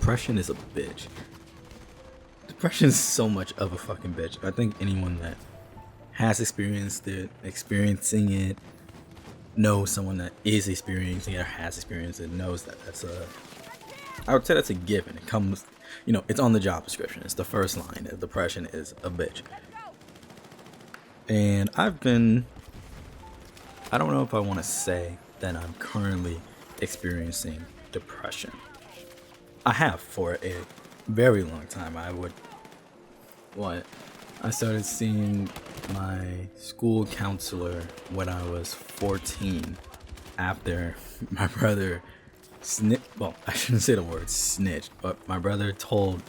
depression is a bitch. Depression is so much of a fucking bitch. I think anyone that has experiencing it, knows someone that is experiencing it or has experienced it, knows that I would say that's a given. It comes, it's on the job description. It's the first line. Depression is a bitch. And I don't know if I want to say that I'm currently experiencing depression. I have for a very long time. I started seeing my school counselor when I was 14 after my brother I shouldn't say the word snitched, but my brother told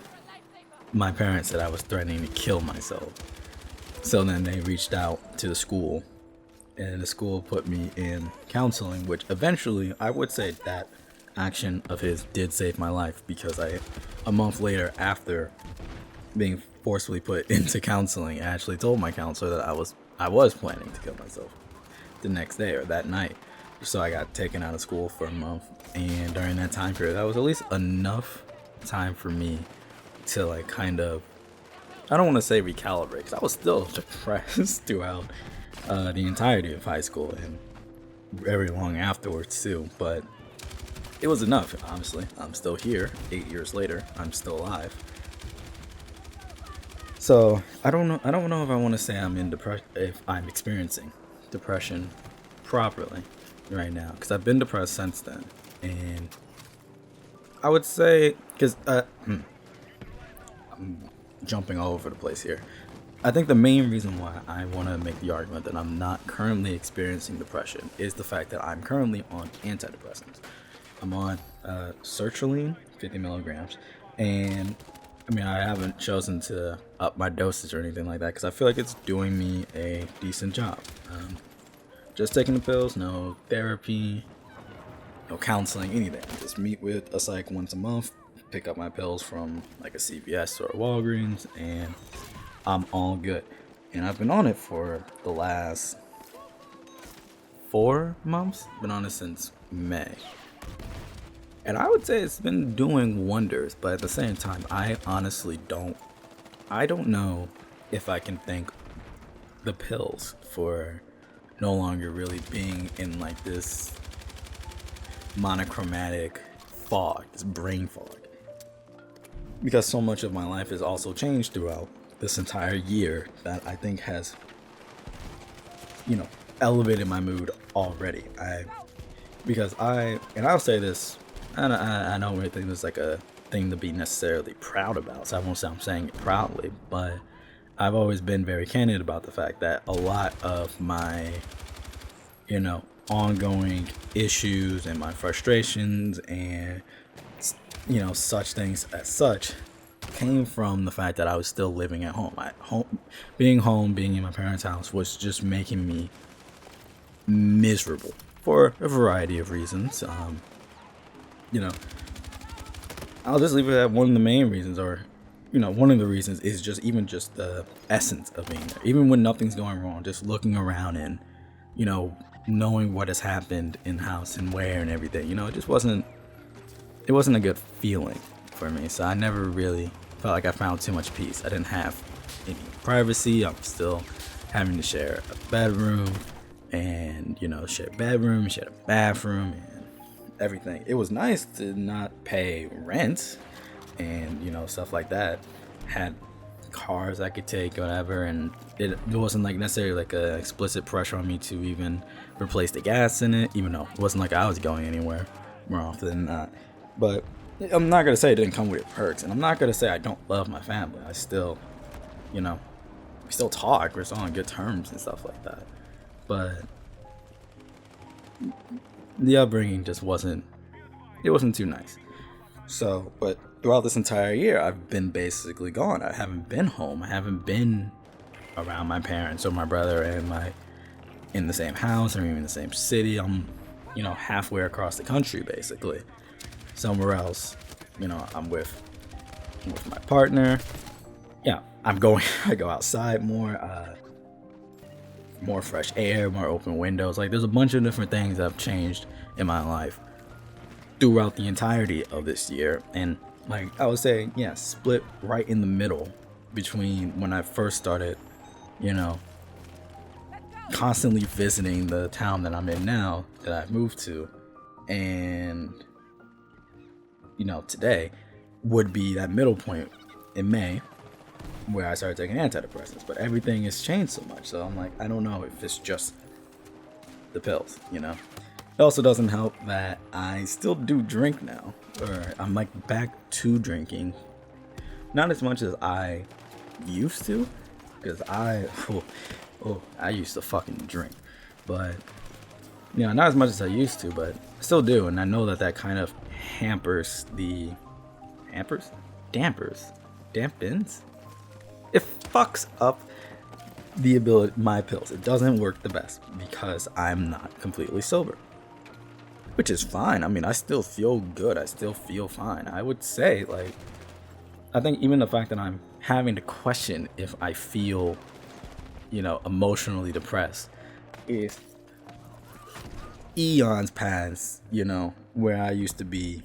my parents that I was threatening to kill myself. So then they reached out to the school, and the school put me in counseling, which eventually I would say that action of his did save my life, because a month later, after being forcefully put into counseling, I actually told my counselor that I was planning to kill myself the next day or that night. So I got taken out of school for a month, and during that time period, that was at least enough time for me to kind of, I don't want to say recalibrate, because I was still depressed throughout the entirety of high school and very long afterwards too, but it was enough. Obviously, I'm still here 8 years later. I'm still alive. So I don't know if I want to say if I'm experiencing depression properly right now, because I've been depressed since then. And I would say, because I'm jumping all over the place here. I think the main reason why I want to make the argument that I'm not currently experiencing depression is the fact that I'm currently on antidepressants. I'm on sertraline, 50 milligrams, and I haven't chosen to up my dosage or anything like that, because I feel like it's doing me a decent job. Just taking the pills, no therapy, no counseling, anything. Just meet with a psych once a month, pick up my pills from a CVS or a Walgreens, and I'm all good. And I've been on it for the last 4 months. Been on it since May. And I would say it's been doing wonders, but at the same time, I honestly don't know if I can thank the pills for no longer really being in this monochromatic fog, this brain fog. Because so much of my life has also changed throughout this entire year that I think has, elevated my mood already. I'll say this, I don't really think this is a thing to be necessarily proud about, so I won't say I'm saying it proudly, but I've always been very candid about the fact that a lot of my, ongoing issues and my frustrations and, such things as such came from the fact that I was still living at home. Being in my parents' house was just making me miserable for a variety of reasons. I'll just leave it at one of the main reasons, or one of the reasons is just the essence of being there. Even when nothing's going wrong, just looking around and, knowing what has happened in house and where and everything, it wasn't a good feeling for me. So I never really felt like I found too much peace. I didn't have any privacy. I'm still having to share a bedroom and, share a bathroom and everything. It was nice to not pay rent and, stuff like that. Had cars I could take, whatever, and it wasn't necessarily a explicit pressure on me to even replace the gas in it, even though it wasn't like I was going anywhere more often than not. But I'm not gonna say it didn't come with perks, and I'm not gonna say I don't love my family. I still, we still talk, we're still on good terms and stuff like that. But the upbringing just wasn't too nice. So, but throughout this entire year, I've been basically gone. I haven't been home. I haven't been around my parents or my brother and in the same house or even in the same city. I'm, halfway across the country, basically, somewhere else. I'm with my partner. Yeah, I go outside more fresh air, more open windows. There's a bunch of different things that have changed in my life throughout the entirety of this year, and like I would say, yeah, split right in the middle between when I first started, you know, constantly visiting the town that I'm in now that I've moved to, and today would be that middle point in May where I started taking antidepressants. But everything has changed so much, so I'm like, I don't know if it's just the pills. It also doesn't help that I still do drink now, or I'm like back to drinking, not as much as I used to, because I used to fucking drink, but not as much as I used to, but I still do. And I know that kind of dampens, it fucks up the ability, my pills. It doesn't work the best because I'm not completely sober, which is fine. I mean, I still feel good. I still feel fine. I would say, like, I think even the fact that I'm having to question if I feel, emotionally depressed is eons past, where I used to be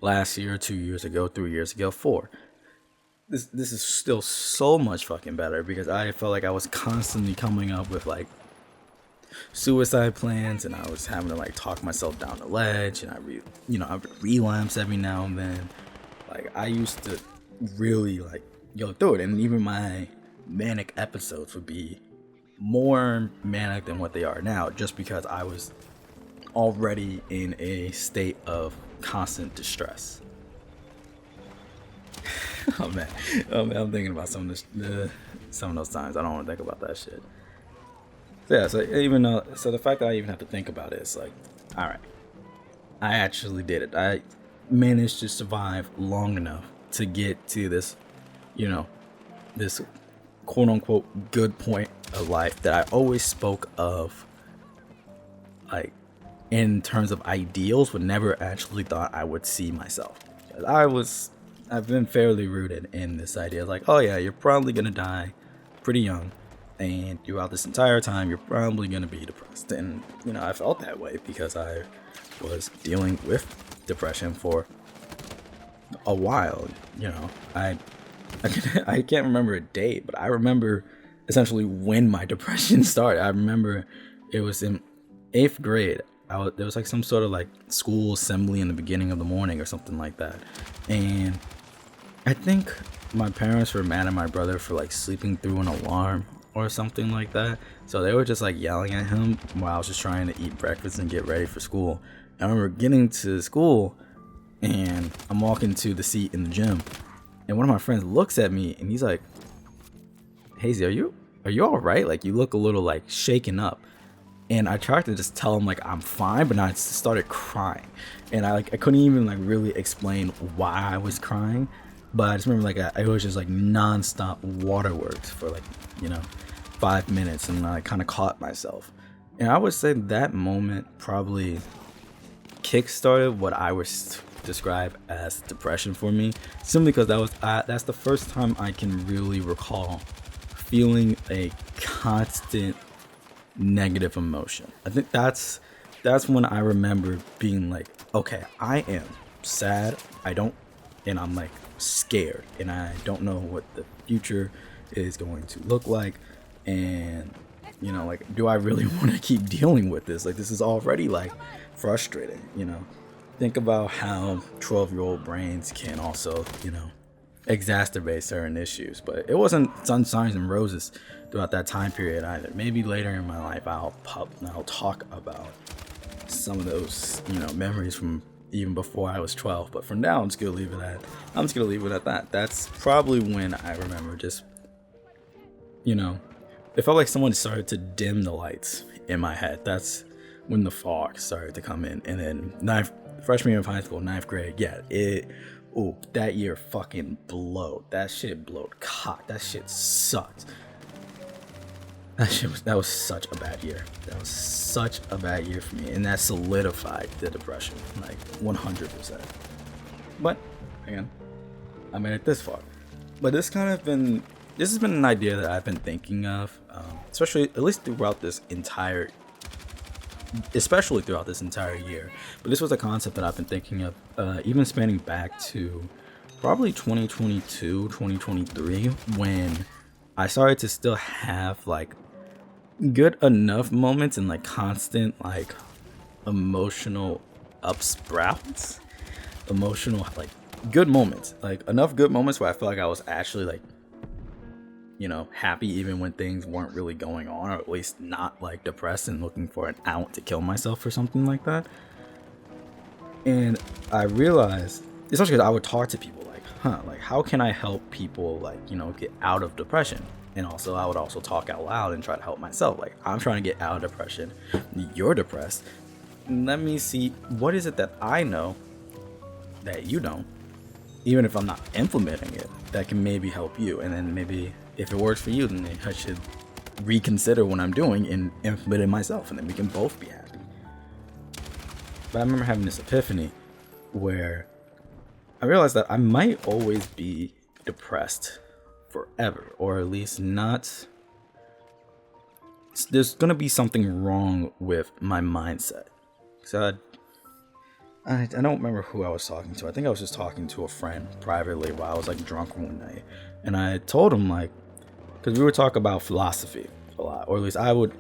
last year, 2 years ago, 3 years ago, 4. This is still so much fucking better because I felt like I was constantly coming up with like suicide plans, and I was having to like talk myself down the ledge, and I would relapse every now and then. Like, I used to really like go through it, and even my manic episodes would be more manic than what they are now, just because I was already in a state of constant distress. oh man, I'm thinking about some of those times. I don't want to think about that shit. So yeah, so the fact that I even have to think about it is like, all right, I actually did it. I managed to survive long enough to get to this, this quote unquote good point of life that I always spoke of, like in terms of ideals, but never actually thought I would see myself. I've been fairly rooted in this idea, like, oh yeah, you're probably gonna die pretty young, and throughout this entire time you're probably gonna be depressed. And I felt that way because I was dealing with depression for a while. I can't remember a date, but I remember essentially when my depression started. I remember it was in 8th grade. There was like some sort of like school assembly in the beginning of the morning or something like that, and I think my parents were mad at my brother for like sleeping through an alarm or something like that. So they were just like yelling at him while I was just trying to eat breakfast and get ready for school. I remember getting to school and I'm walking to the seat in the gym, and one of my friends looks at me and he's like, "Hazy, are you all right? Like, you look a little like shaken up." And I tried to just tell him like I'm fine, but I started crying, and I couldn't even like really explain why I was crying. But I just remember like I was just like nonstop waterworks for like 5 minutes, and I kind of caught myself. And I would say that moment probably kickstarted what I would describe as depression for me, simply because that's the first time I can really recall feeling a constant negative emotion. I think that's when I remember being like, okay, I am sad, and I'm like scared, and I don't know what the future is going to look like, and like, do I really want to keep dealing with this? Like, this is already like frustrating. Think about how 12-year-old brains can also exacerbate certain issues. But it wasn't sunshine and roses throughout that time period either. Maybe later in my life I'll talk about some of those memories from even before I was 12. But for now, I'm just gonna leave it at that. That's probably when I remember just it felt like someone started to dim the lights in my head. That's when the fog started to come in. And then freshman year of high school, 9th grade, yeah, that year fucking blowed. That shit blowed cock. That shit sucked. That was such a bad year. That was such a bad year for me, and that solidified the depression, like 100%. But again, I made it this far. But this has been an idea that I've been thinking of, especially throughout this entire year. But this was a concept that I've been thinking of, even spanning back to probably 2022, 2023, when I started to still have like good enough moments and like constant like emotional upsprouts, emotional like good moments, like enough good moments where I felt like I was actually like, you know, happy even when things weren't really going on, or at least not like depressed and looking for an out to kill myself or something like that. And I realized, especially because I would talk to people like, like how can I help people like, you know, get out of depression? And also I would also talk out loud and try to help myself. Like, I'm trying to get out of depression. You're depressed. Let me see, what is it that I know that you don't, even if I'm not implementing it, that can maybe help you. And then maybe if it works for you, then I should reconsider what I'm doing and implement it myself, and then we can both be happy. But I remember having this epiphany where I realized that I might always be depressed forever, or at least not. There's gonna be something wrong with my mindset. So I don't remember who I was talking to. I think I was just talking to a friend privately while I was like drunk one night, and I told him like, because we would talk about philosophy a lot, or at least I would.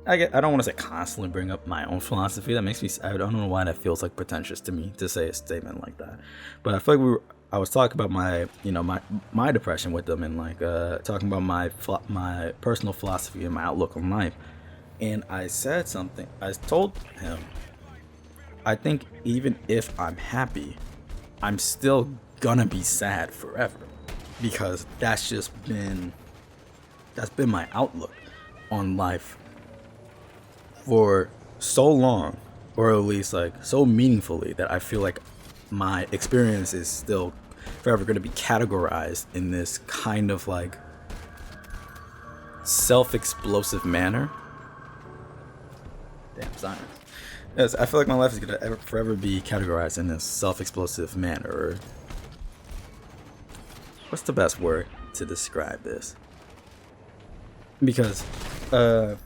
I don't want to say constantly bring up my own philosophy. That makes me. I don't know why that feels like pretentious to me to say a statement like that. But I feel like I was talking about my, you know, my depression with them, and like talking about my personal philosophy and my outlook on life. And I said something. I told him, I think even if I'm happy, I'm still gonna be sad forever, because that's been my outlook on life for so long, or at least like so meaningfully, that I feel like my experience is still forever going to be categorized in this kind of like self-explosive manner. Damn science. Yes, I feel like my life is going to forever be categorized in this self-explosive manner. Or what's the best word to describe this? Because I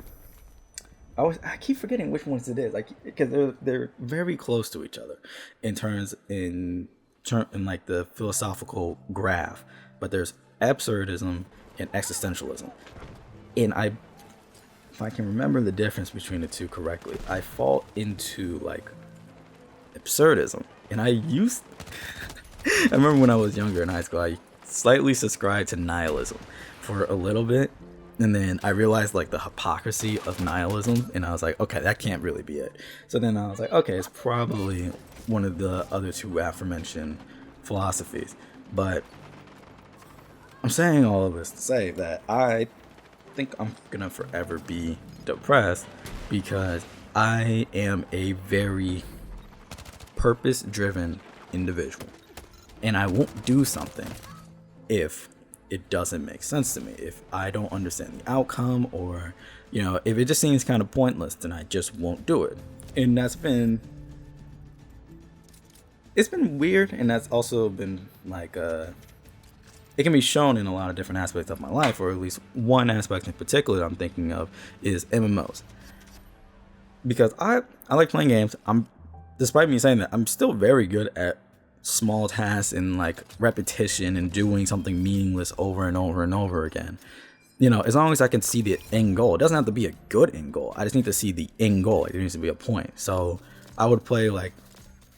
keep forgetting which ones it is, like, because they're very close to each other in like the philosophical graph. But there's absurdism and existentialism, and if I can remember the difference between the two correctly, I fall into like absurdism, and I remember when I was younger in high school, I slightly subscribed to nihilism for a little bit. And then I realized like the hypocrisy of nihilism, and I was like, okay, that can't really be it. So then I was like, okay, it's probably one of the other two aforementioned philosophies. But I'm saying all of this to say that I think I'm gonna forever be depressed, because I am a very purpose-driven individual, and I won't do something if it doesn't make sense to me, if I don't understand the outcome, or, you know, if it just seems kind of pointless, then I just won't do it. And it's been weird, and that's also been like it can be shown in a lot of different aspects of my life, or at least one aspect in particular that I'm thinking of is MMOs. Because I like playing games. Despite me saying that, I'm still very good at small tasks and like repetition and doing something meaningless over and over and over again. You know, as long as I can see the end goal. It doesn't have to be a good end goal. I just need to see the end goal. Like, there needs to be a point. So I would play like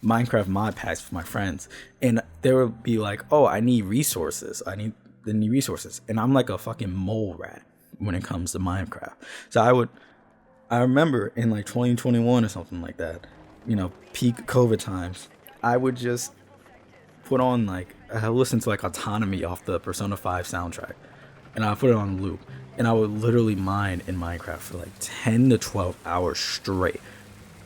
Minecraft mod packs with my friends, and there would be like, oh, I need resources. I need resources. And I'm like a fucking mole rat when it comes to Minecraft. So I remember in like 2021 or something like that, you know, peak COVID times, I would just put on like, I listened to like Autonomy off the Persona 5 soundtrack, and I put it on loop, and I would literally mine in Minecraft for like 10 to 12 hours straight.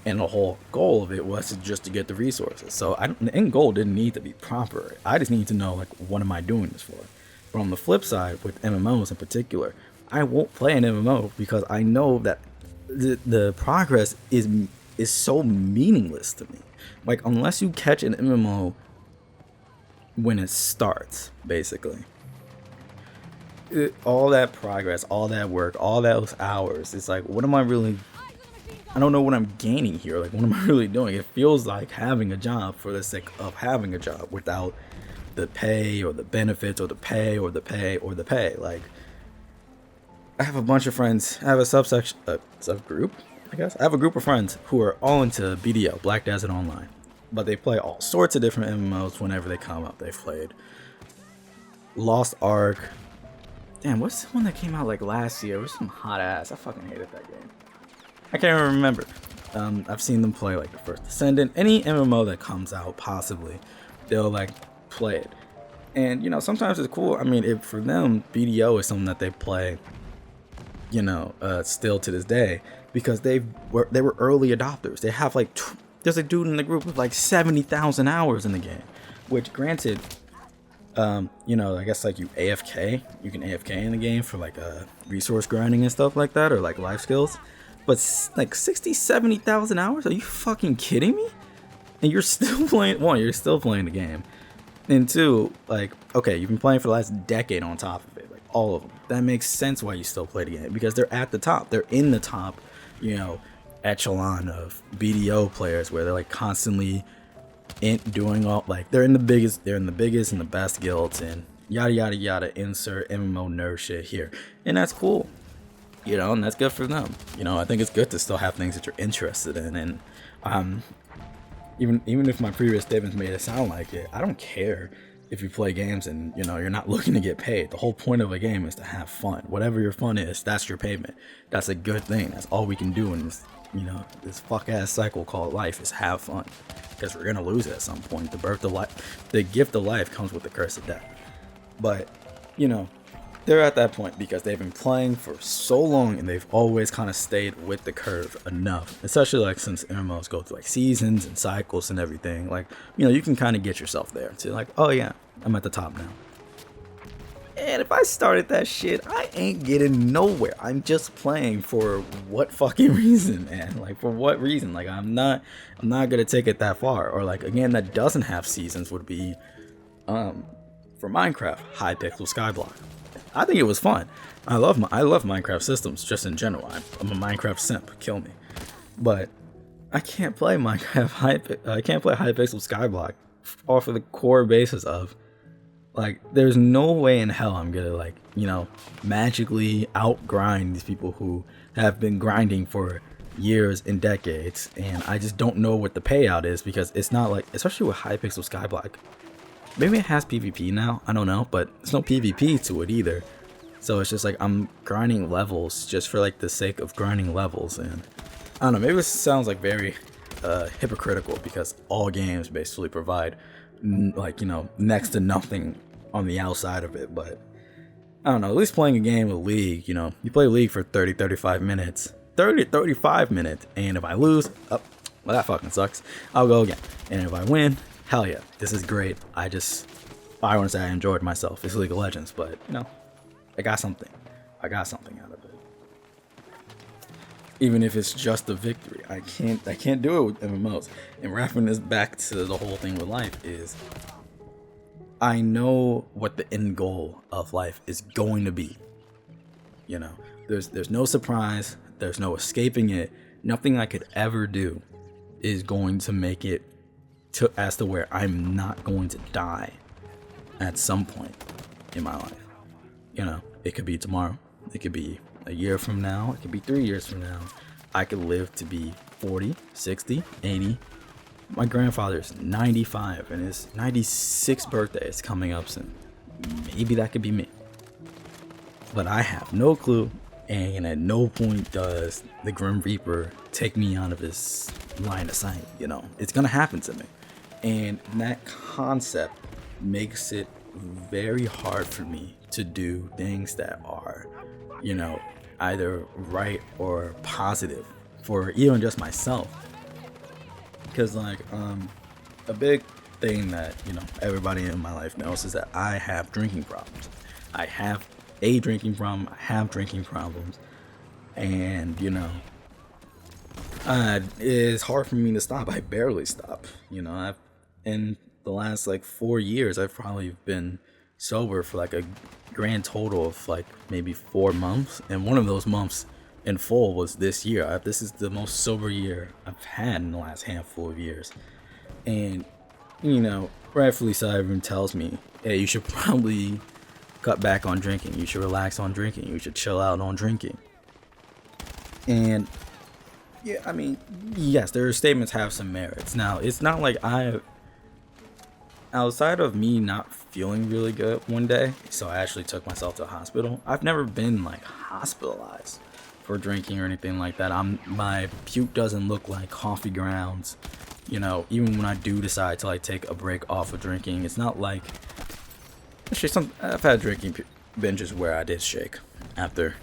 And the whole goal of it was just to get the resources. So the end goal didn't need to be proper. I just need to know, like, what am I doing this for? But on the flip side, with MMOs in particular, I won't play an MMO because I know that the progress is so meaningless to me. Like, unless you catch an MMO when it starts, basically, all that progress, all that work, all those hours, it's like, what am I really... I don't know what I'm gaining here. Like, what am I really doing? It feels like having a job for the sake of having a job without the pay or the benefits or the pay or the pay or the pay. Like, I have a bunch of friends. I have a subgroup, I guess. I have a group of friends who are all into BDO, Black Desert Online. But they play all sorts of different MMOs whenever they come up. They've played Lost Ark. Damn, what's the one that came out like last year? It was some hot ass. I fucking hated that game. I can't even remember. I've seen them play like the First Descendant. Any MMO that comes out, possibly, they'll like play it. And, you know, sometimes it's cool. I mean, for them, BDO is something that they play, you know, still to this day, because they were early adopters. They have like, there's a dude in the group with like 70,000 hours in the game, which granted, you know, I guess like you can AFK in the game for like resource grinding and stuff like that, or like life skills. But like 70,000 hours? Are you fucking kidding me? And you're still playing, one, you're still playing the game. And two, like, okay, you've been playing for the last decade on top of it, like all of them. That makes sense why you still play the game, because they're at the top. They're in the top, you know, echelon of BDO players, where they're like constantly doing all, like, they're in the biggest and the best guilds, and yada yada yada, insert MMO nerd shit here. And that's cool, you know, and that's good for them. You know, I think it's good to still have things that you're interested in. And even if my previous statements made it sound like it, I don't care if you play games and, you know, you're not looking to get paid. The whole point of a game is to have fun. Whatever your fun is, that's your payment. That's a good thing. That's all we can do in this, you know, this fuck ass cycle called life, is have fun, because we're gonna lose it at some point. The birth of life, the gift of life comes with the curse of death. But, you know, they're at that point because they've been playing for so long, and they've always kind of stayed with the curve enough, especially like since MMOs go through like seasons and cycles and everything. Like, you know, you can kind of get yourself there to like, oh yeah, I'm at the top now. And if I started that shit, I ain't getting nowhere. I'm just playing for what fucking reason, man? Like, for what reason? Like, I'm not gonna take it that far. Or like, again, that doesn't have seasons would be for Minecraft, Hypixel Skyblock. I think it was fun. I love Minecraft systems just in general. I'm a Minecraft simp. Kill me. But I can't play Minecraft I can't play Hypixel Skyblock off of the core basis of, like, there's no way in hell I'm gonna, like, you know, magically outgrind these people who have been grinding for years and decades, and I just don't know what the payout is, because it's not like, especially with Hypixel Skyblock, maybe it has PvP now, I don't know, but there's no PvP to it either. So it's just like I'm grinding levels just for like the sake of grinding levels. And I don't know, maybe this sounds like very hypocritical, because all games basically provide like, you know, next to nothing on the outside of it. But I don't know, at least playing a game of League, you know, you play League for 35 minutes, and if I lose, oh, well, that fucking sucks, I'll go again. And if I win, hell yeah, this is great. I want to say I enjoyed myself. It's League of Legends, but, you know, I got something out of it. Even if it's just a victory, I can't do it with MMOs. And wrapping this back to the whole thing with life is, I know what the end goal of life is going to be. You know, there's no surprise, there's no escaping it. Nothing I could ever do is going to make it as to where I'm not going to die at some point in my life. You know, it could be tomorrow, it could be a year from now, it could be 3 years from now. I could live to be 40, 60, 80. My grandfather's 95 and his 96th birthday is coming up soon. Maybe that could be me. But I have no clue, and at no point does the Grim Reaper take me out of his line of sight. You know, it's gonna happen to me. And that concept makes it very hard for me to do things that are, you know, either right or positive for even just myself. Because, like, a big thing that, you know, everybody in my life knows is that I have drinking problems. I have a drinking problem. I have drinking problems. And, you know, it's hard for me to stop. I barely stop. You know, in the last like 4 years, I've probably been sober for like a grand total of like maybe 4 months, and one of those months in full was this year. This is the most sober year I've had in the last handful of years. And, you know, rightfully so, everyone tells me, hey, you should probably cut back on drinking. You should relax on drinking. You should chill out on drinking. And yeah, I mean, yes, their statements have some merits. Now, it's not like outside of me not feeling really good one day, so I actually took myself to the hospital. I've never been like hospitalized for drinking or anything like that. My puke doesn't look like coffee grounds. You know, even when I do decide to like take a break off of drinking, it's not like, actually, I've had drinking binges where I did shake after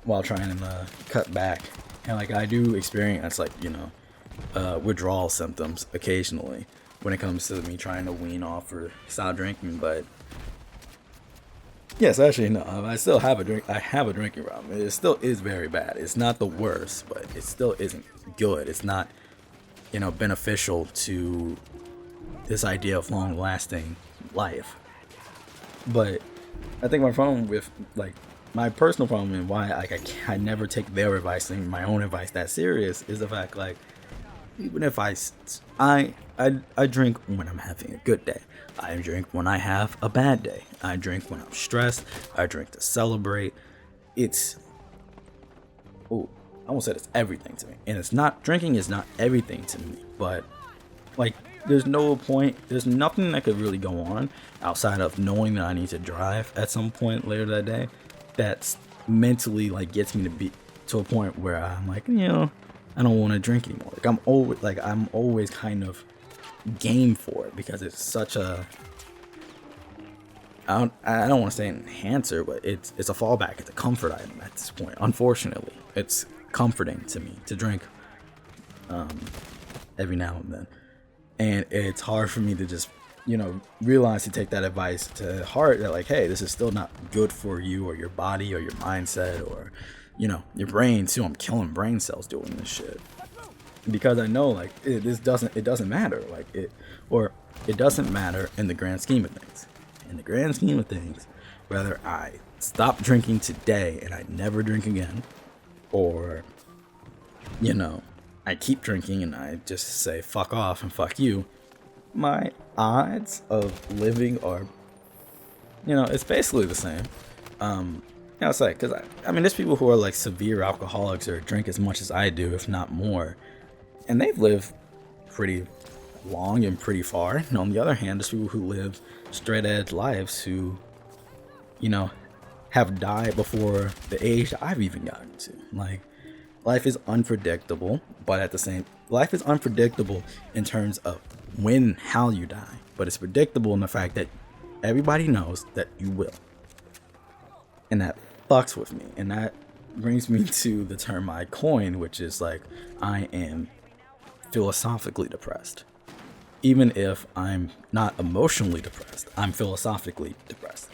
while trying to cut back, and like I do experience like, you know, withdrawal symptoms occasionally when it comes to me trying to wean off or stop drinking. But yes, actually no, I still have a drink. I have a drinking problem. It still is very bad. It's not the worst, but it still isn't good. It's not, you know, beneficial to this idea of long-lasting life. But I think my problem with, like, my personal problem and why I never take their advice and my own advice that serious is the fact, like, even if I drink when I'm having a good day. I drink when I have a bad day. I drink when I'm stressed. I drink to celebrate. It's, oh, I almost said it's everything to me. And it's not, drinking is not everything to me, but like, there's no point, there's nothing that could really go on outside of knowing that I need to drive at some point later that day that's mentally like gets me to be to a point where I'm like, you know, I don't want to drink anymore. Like I'm always kind of game for it because it's such a, I don't want to say an enhancer, but it's a fallback. It's a comfort item at this point. Unfortunately, it's comforting to me to drink every now and then, and it's hard for me to just, you know, realize to take that advice to heart that like, hey, this is still not good for you or your body or your mindset or, you know, your brain too. I'm killing brain cells doing this shit because I know like it doesn't matter, like it doesn't matter in the grand scheme of things. In the grand scheme of things, whether I stop drinking today and I never drink again, or, you know, I keep drinking and I just say fuck off and fuck you, my odds of living are, you know, it's basically the same. You know, it's like, because I mean, there's people who are like severe alcoholics or drink as much as I do, if not more, and they've lived pretty long and pretty far. And on the other hand, there's people who live straight edge lives who, you know, have died before the age I've even gotten to. Like, life is unpredictable, but at the same, life is unpredictable in terms of when, how you die, but it's predictable in the fact that everybody knows that you will. And that fucks with me. And that brings me to the term I coined, which is like, I am philosophically depressed. Even if I'm not emotionally depressed, I'm philosophically depressed,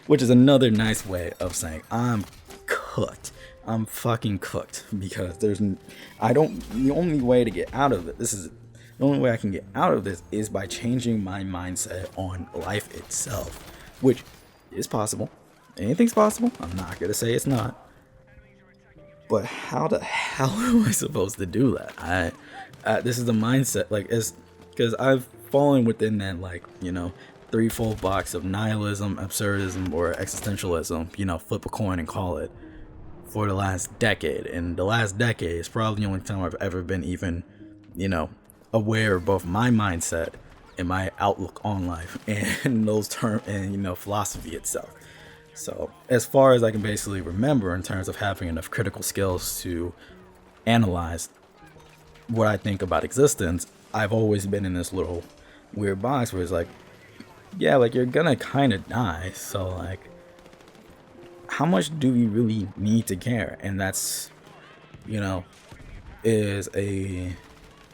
which is another nice way of saying I'm cooked. I'm fucking cooked because the only way to get out of it, the only way I can get out of this is by changing my mindset on life itself, which is possible. Anything's possible. I'm not going to say it's not. But how the hell am I supposed to do that? This is the mindset, like, because I've fallen within that, like, you know, threefold box of nihilism, absurdism, or existentialism, you know, flip a coin and call it, for the last decade. And the last decade is probably the only time I've ever been even, you know, aware of both my mindset and my outlook on life and those terms and, you know, philosophy itself. So as far as I can basically remember in terms of having enough critical skills to analyze what I think about existence, I've always been in this little weird box where it's like, yeah, like, you're gonna kind of die, so like, how much do we really need to care? And that's, you know, is a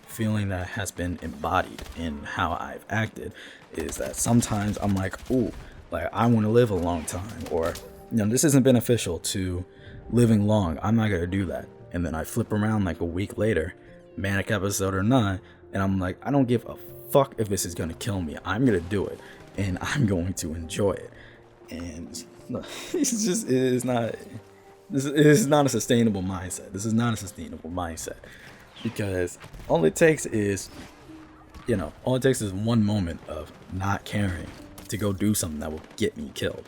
feeling that has been embodied in how I've acted, is that sometimes I'm like, ooh, like, I want to live a long time, or, you know, this isn't beneficial to living long, I'm not gonna do that. And then I flip around like a week later, manic episode or not, and I'm like, I don't give a fuck if this is gonna kill me. I'm gonna do it, and I'm going to enjoy it. And it's just, it is not a sustainable mindset. This is not a sustainable mindset, because all it takes is one moment of not caring, to go do something that will get me killed.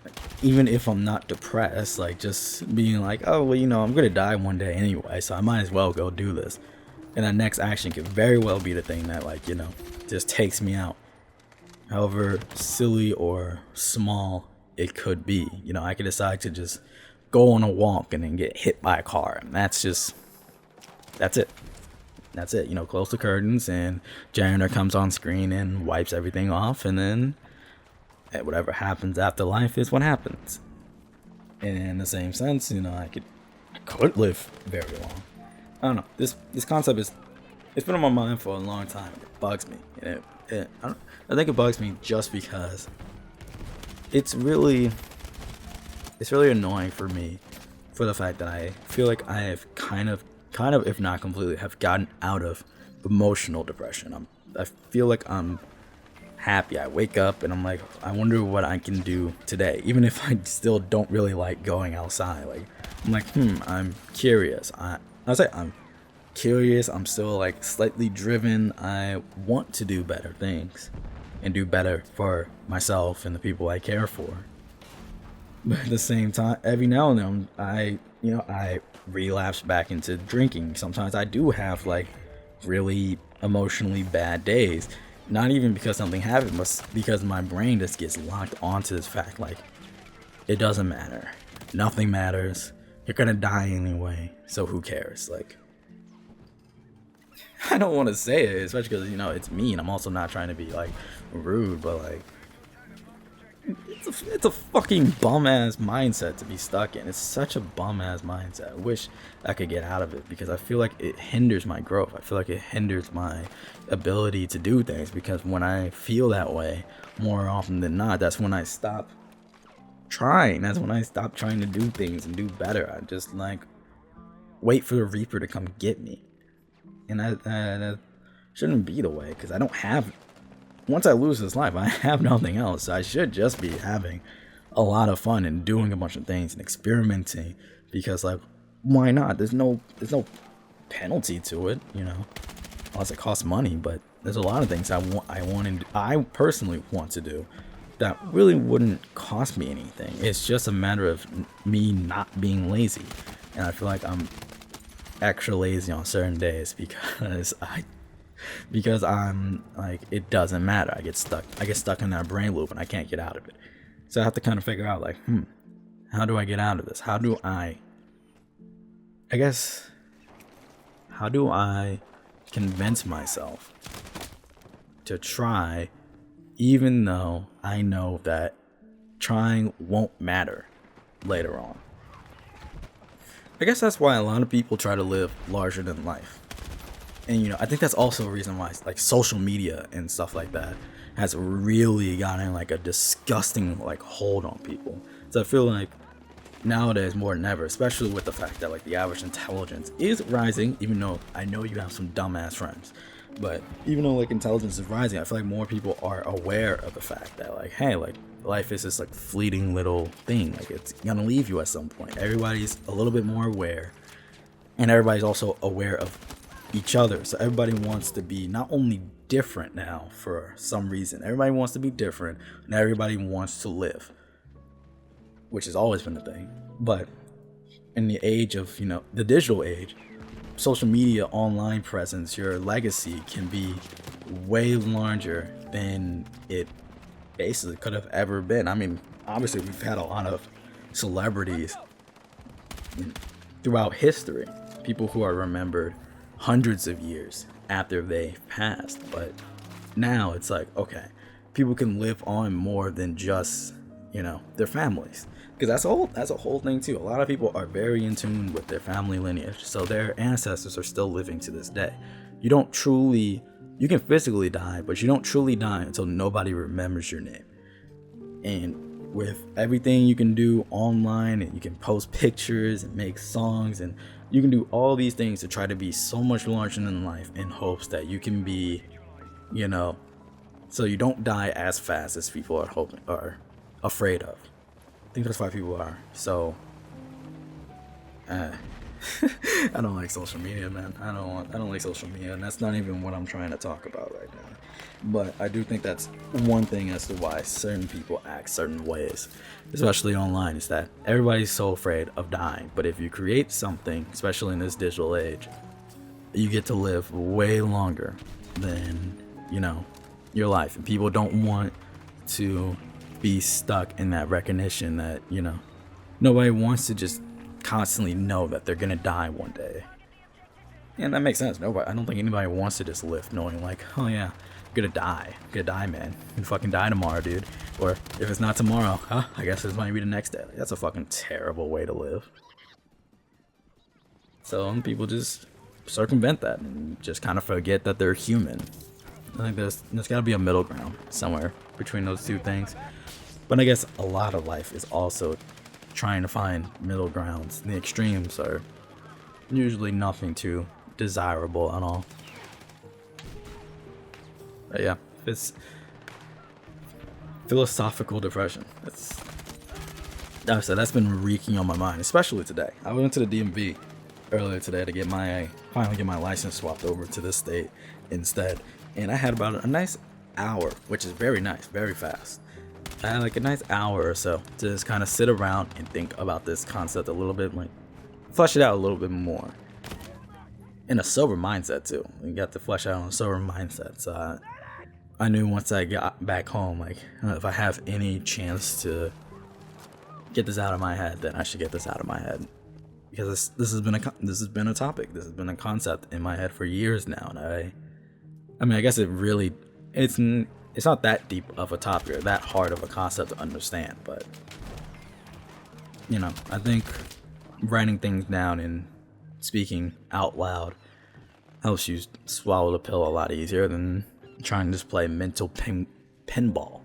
Like, even if I'm not depressed, like just being like, oh well, I'm gonna die one day anyway, so I might as well go do this. And that next action could very well be the thing that just takes me out. However silly or small it could be. I could decide to just go on a walk and then get hit by a car, and that's it. Close the curtains and janitor comes on screen and wipes everything off, and then whatever happens after life is what happens. And in the same sense, I could live very long. I don't know. This concept it's been on my mind for a long time. It bugs me, and I think it bugs me just because it's really annoying for me, for the fact that I feel like I have kind of, if not completely, have gotten out of emotional depression. I feel like I'm happy. I wake up and I'm like, I wonder what I can do today, even if I still don't really like going outside. Like, I'm like, I'm curious. I'll say I'm curious. I'm still like slightly driven. I want to do better things and do better for myself and the people I care for. But at the same time, every now and then I relapse back into drinking. Sometimes I do have like really emotionally bad days. Not even because something happened, but because my brain just gets locked onto this fact, like, it doesn't matter. Nothing matters. You're gonna die anyway, so who cares? Like, I don't want to say it, especially because, it's me, and I'm also not trying to be, like, rude, but, like, it's a fucking bum-ass mindset to be stuck in. It's such a bum-ass mindset. I wish I could get out of it, because I feel like it hinders my growth. I feel like it hinders my ability to do things, because when I feel that way, more often than not, that's when I stop trying. That's when I stop trying to do things and do better. I just, like, wait for the Reaper to come get me. And that shouldn't be the way, because I don't have... Once I lose this life, I have nothing else. I should just be having a lot of fun and doing a bunch of things and experimenting, because, like, why not? There's no penalty to it, unless it costs money. But there's a lot of things I personally want to do that really wouldn't cost me anything. It's just a matter of me not being lazy, and I feel like I'm extra lazy on certain days because I'm like, it doesn't matter. I get stuck in that brain loop and I can't get out of it. So I have to kind of figure out, like, how do I get out of this? How do I convince myself to try, even though I know that trying won't matter later on? I guess that's why a lot of people try to live larger than life. And, I think that's also a reason why, like, social media and stuff like that has really gotten, like, a disgusting, like, hold on people. So I feel like nowadays, more than ever, especially with the fact that, like, the average intelligence is rising, even though I know you have some dumbass friends. But even though, like, intelligence is rising, I feel like more people are aware of the fact that, like, hey, like, life is this, like, fleeting little thing. Like, it's gonna leave you at some point. Everybody's a little bit more aware, and everybody's also aware of each other. So everybody wants to be not only different now for some reason, everybody wants to be different, and everybody wants to live, which has always been a thing. But in the age of, the digital age, social media, online presence, your legacy can be way larger than it basically could have ever been. I mean, obviously we've had a lot of celebrities throughout history, people who are remembered hundreds of years after they passed. But now it's like, okay, people can live on more than just, their families, because that's a whole thing too. A lot of people are very in tune with their family lineage, so their ancestors are still living to this day. You can physically die, but you don't truly die until nobody remembers your name. And with everything you can do online, and you can post pictures and make songs, and you can do all these things to try to be so much larger than life in hopes that you can be, so you don't die as fast as people are afraid of. I think that's why people are so I don't like social media, man. I don't like social media, and that's not even what I'm trying to talk about right now. But I do think that's one thing as to why certain people act certain ways, especially online, is that everybody's so afraid of dying. But if you create something, especially in this digital age, you get to live way longer than, your life. And people don't want to be stuck in that recognition that, nobody wants to just constantly know that they're gonna die one day. And that makes sense. Nobody, I don't think anybody wants to just live knowing like, oh yeah, I'm gonna die. I'm gonna die, man. I'm gonna fucking die tomorrow, dude. Or if it's not tomorrow, I guess it might be the next day. That's a fucking terrible way to live. So people just circumvent that and just kind of forget that they're human. I think there's got to be a middle ground somewhere between those two things. But I guess a lot of life is also trying to find middle grounds. The extremes are usually nothing too desirable at all. But yeah, it's philosophical depression. That's been reeking on my mind, especially today. I went to the DMV earlier today to finally get my license swapped over to this state instead. And I had about a nice hour, which is very nice, very fast. I had like a nice hour or so to just kind of sit around and think about this concept a little bit, like flesh it out a little bit more. In a sober mindset too. You got to flesh out on a sober mindset. So I knew once I got back home, like if I have any chance to get this out of my head, then I should get this out of my head. Because this has been a topic, this has been a concept in my head for years now, and I guess it's not that deep of a topic or that hard of a concept to understand, but I think writing things down and speaking out loud helps you swallow the pill a lot easier than trying to just play mental pinball.